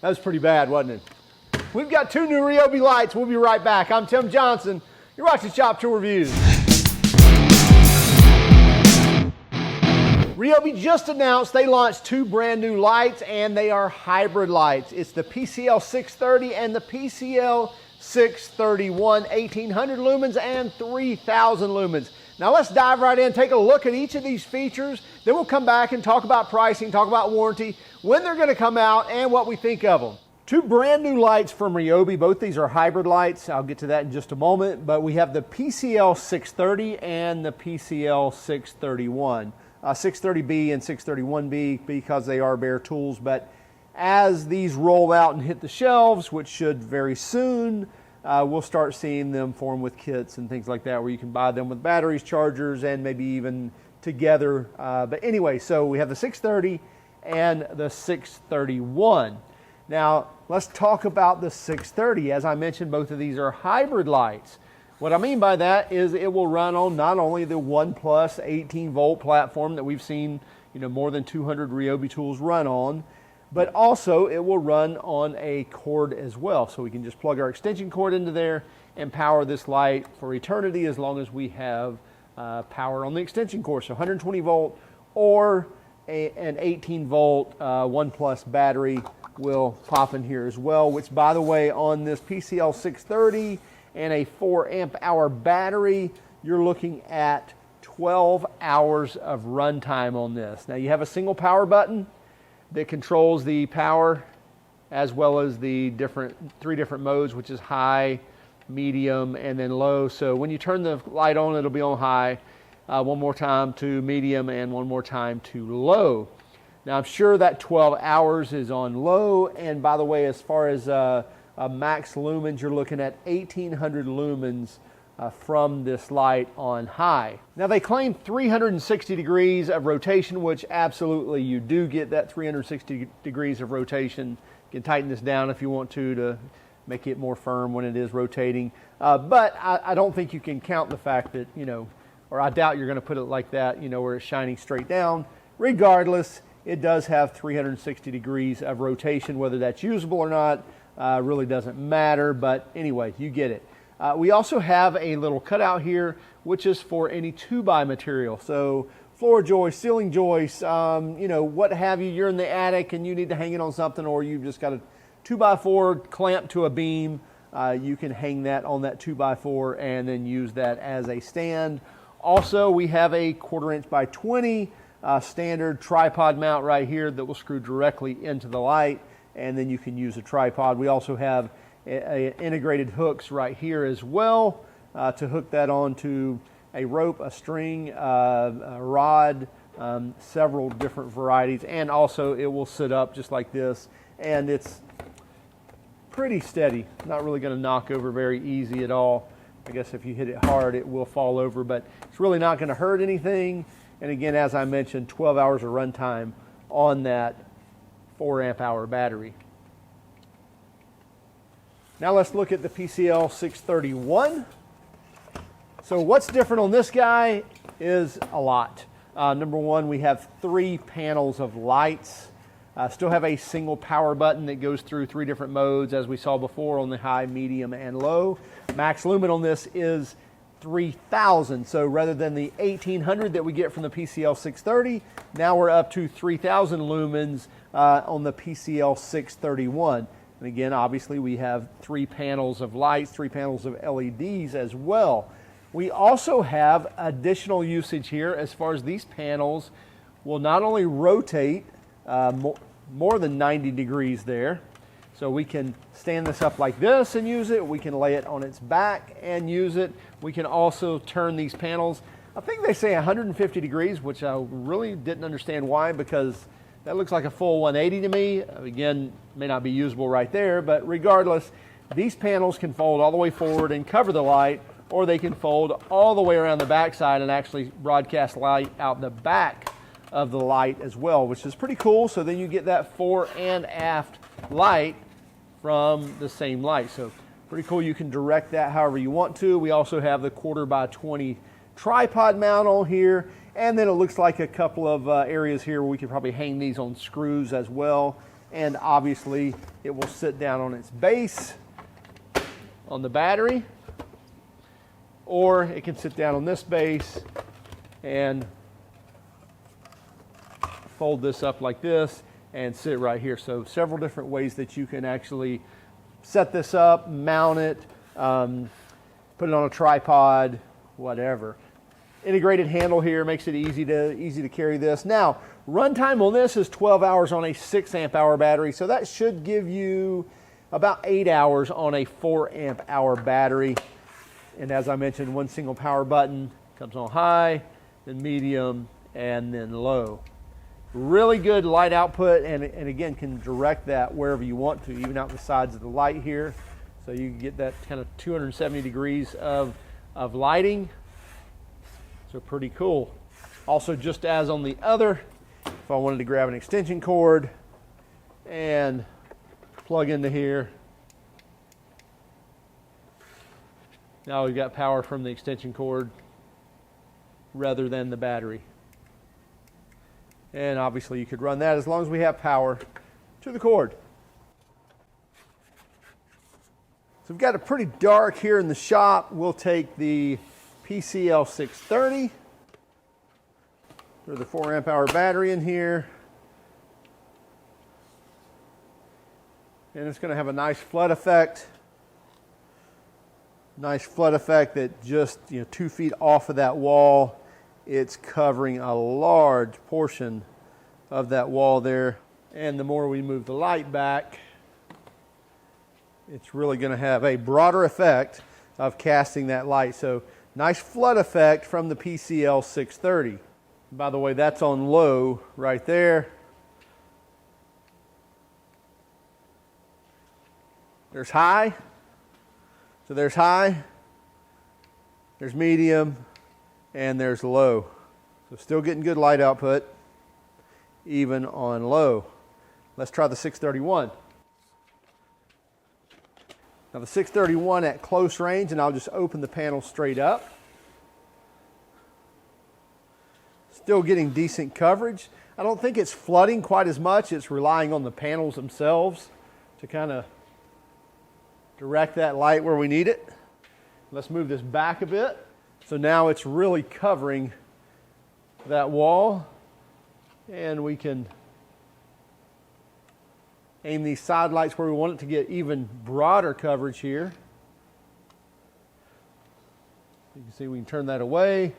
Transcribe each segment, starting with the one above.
That was pretty bad, wasn't it? We've got two new RYOBI lights. We'll be right back. I'm Tim Johnson. You're watching Shop Tour Reviews. RYOBI just announced they launched two brand new lights, and they are hybrid lights. It's the PCL630 and the PCL631, 1800 lumens and 3000 lumens. Now let's dive right in, take a look at each of these features, then we'll come back and talk about pricing, talk about warranty, when they're going to come out, and what we think of them. Two brand new lights from RYOBI. Both these are hybrid lights. I'll get to that in just a moment, but we have the PCL630 and the PCL631. 630B and 631B because they are bare tools, but as these roll out and hit the shelves, which should very soon, we'll start seeing them form with kits and things like that where you can buy them with batteries, chargers, and maybe even together. But anyway, so we have the 630 and the 631. Now, let's talk about the 630. As I mentioned, both of these are hybrid lights. What I mean by that is it will run on not only the OnePlus 18-volt platform that we've seen, more than 200 RYOBI tools run on, but also it will run on a cord as well. So we can just plug our extension cord into there and power this light for eternity as long as we have power on the extension cord. So 120 volt or an 18-volt OnePlus battery will pop in here as well, which, by the way, on this PCL630 and a 4 amp hour battery, you're looking at 12 hours of runtime on this. Now you have a single power button that controls the power as well as the three different modes, which is high, medium, and then low. So when you turn the light on, it'll be on high, one more time to medium, and one more time to low. Now I'm sure that 12 hours is on low, and by the way, as far as max lumens, you're looking at 1800 lumens from this light on high. Now they claim 360 degrees of rotation, which absolutely you do get that 360 degrees of rotation. You can tighten this down if you want to make it more firm when it is rotating. But I don't think you can count the fact that, or I doubt you're going to put it like that, where it's shining straight down. Regardless, it does have 360 degrees of rotation. Whether that's usable or not really doesn't matter, but anyway, you get it. We also have a little cutout here, which is for any 2x material. So floor joists, ceiling joists, what have you. You're in the attic and you need to hang it on something, or you've just got a 2x4 clamped to a beam. You can hang that on that 2x4 and then use that as a stand. Also, we have a 1/4 inch by 20 standard tripod mount right here that will screw directly into the light, and then you can use a tripod. We also have integrated hooks right here as well to hook that onto a rope, a string, a rod, several different varieties, and also it will sit up just like this, and it's pretty steady. Not really going to knock over very easy at all. I guess if you hit it hard, it will fall over, but it's really not going to hurt anything. And again, as I mentioned, 12 hours of runtime on that 4 amp hour battery. Now let's look at the PCL631. So what's different on this guy is a lot. Number one, we have 3 panels of lights. Still have a single power button that goes through 3 different modes, as we saw before on the high, medium, and low. Max lumen on this is 3000. So rather than the 1800 that we get from the PCL630, now we're up to 3000 lumens on the PCL631. And again, obviously we have 3 panels of lights, 3 panels of LEDs as well. We also have additional usage here as far as these panels will not only rotate more than 90 degrees there, so we can stand this up like this and use it. We can lay it on its back and use it. We can also turn these panels, I think they say 150 degrees, which I really didn't understand why, because that looks like a full 180 to me. Again, may not be usable right there, but regardless, these panels can fold all the way forward and cover the light, or they can fold all the way around the backside and actually broadcast light out the back of the light as well, which is pretty cool. So then you get that fore and aft light from the same light. So pretty cool. You can direct that however you want to. We also have the 1/4 by 20 tripod mount on here, and then it looks like a couple of areas here where we could probably hang these on screws as well. and obviously it will sit down on its base on the battery, or it can sit down on this base and fold this up like this and sit right here. So several different ways that you can actually set this up, mount it, put it on a tripod, whatever. Integrated handle here makes it easy to carry this. Now, runtime on this is 12 hours on a 6 amp hour battery, so that should give you about 8 hours on a 4 amp hour battery. And as I mentioned, one single power button, comes on high, then medium, and then low. Really good light output, and again, can direct that wherever you want to, even out the sides of the light here. So you can get that kind of 270 degrees of lighting. So pretty cool. Also, just as on the other, if I wanted to grab an extension cord and plug into here, now we've got power from the extension cord rather than the battery. And obviously you could run that as long as we have power to the cord. So we've got it pretty dark here in the shop. We'll take the PCL630, throw the 4 amp hour battery in here. And it's going to have a nice flood effect. Nice flood effect that just 2 feet off of that wall, it's covering a large portion of that wall there. And the more we move the light back, it's really going to have a broader effect of casting that light. So nice flood effect from the PCL630. By the way, that's on low right there. There's high. So there's high, there's medium, and there's low. So still getting good light output, even on low. Let's try the 631. Now the 631 at close range, and I'll just open the panel straight up. Still getting decent coverage. I don't think it's flooding quite as much. It's relying on the panels themselves to kind of direct that light where we need it. Let's move this back a bit. So now it's really covering that wall, and we can aim these side lights where we want it to get even broader coverage here. You can see we can turn that away,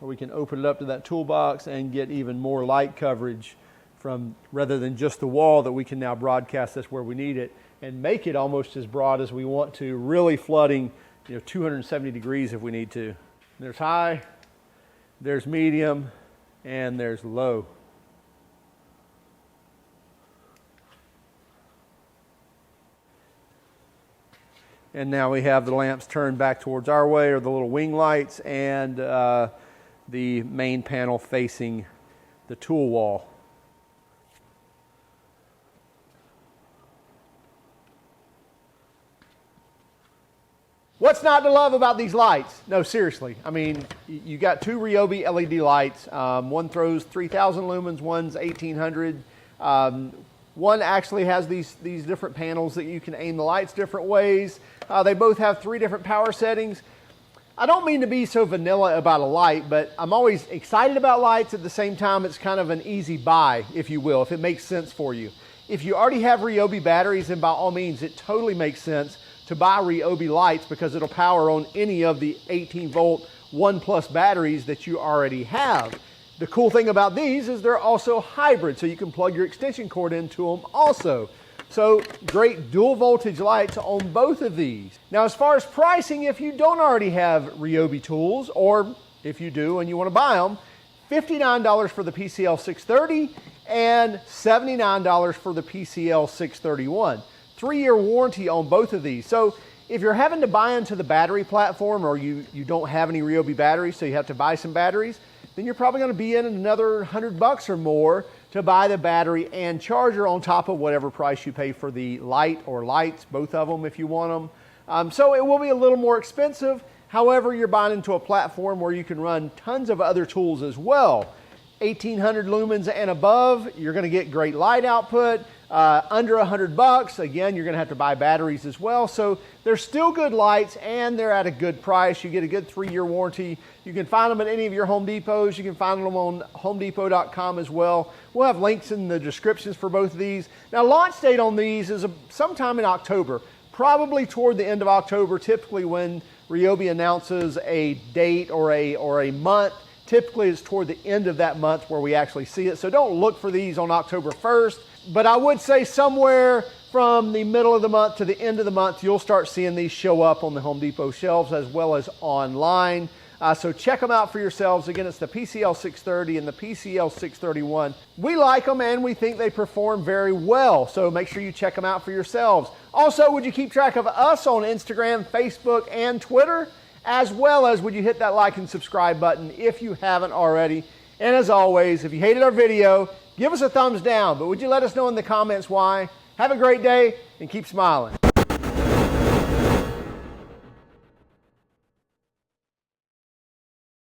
or we can open it up to that toolbox and get even more light coverage from, rather than just the wall, that we can now broadcast this where we need it and make it almost as broad as we want to, really flooding 270 degrees if we need to. There's high, there's medium, and there's low. And now we have the lamps turned back towards our way, or the little wing lights, and the main panel facing the tool wall. What's not to love about these lights? No, seriously. I mean, you got 2 RYOBI LED lights. One throws 3,000 lumens, one's 1,800. One actually has these different panels that you can aim the lights different ways. They both have 3 different power settings. I don't mean to be so vanilla about a light, but I'm always excited about lights. At the same time, it's kind of an easy buy, if you will, if it makes sense for you. If you already have RYOBI batteries, then by all means, it totally makes sense to buy RYOBI lights, because it'll power on any of the 18-volt 1+ batteries that you already have. The cool thing about these is they're also hybrid, so you can plug your extension cord into them also. So great dual voltage lights on both of these. Now, as far as pricing, if you don't already have RYOBI tools, or if you do and you want to buy them, $59 for the PCL630 and $79 for the PCL631. 3-year warranty on both of these. So if you're having to buy into the battery platform, or you don't have any RYOBI batteries, so you have to buy some batteries, then you're probably going to be in another $100 or more to buy the battery and charger on top of whatever price you pay for the light or lights, both of them if you want them. So it will be a little more expensive. However, you're buying into a platform where you can run tons of other tools as well. 1,800 lumens and above, you're going to get great light output. under $100. Again, you're going to have to buy batteries as well. So they're still good lights and they're at a good price. You get a good 3-year warranty. You can find them at any of your Home Depots. You can find them on homedepot.com as well. We'll have links in the descriptions for both of these. Now, launch date on these is sometime in October, probably toward the end of October, typically when RYOBI announces a date or a month. Typically it's toward the end of that month where we actually see it. So don't look for these on October 1st, but I would say somewhere from the middle of the month to the end of the month, you'll start seeing these show up on the Home Depot shelves as well as online. So check them out for yourselves. Again, it's the PCL630 and the PCL631. We like them and we think they perform very well. So make sure you check them out for yourselves. Also, would you keep track of us on Instagram, Facebook, and Twitter? As well as would you hit that like and subscribe button if you haven't already. And as always, if you hated our video, give us a thumbs down. But would you let us know in the comments why? Have a great day and keep smiling.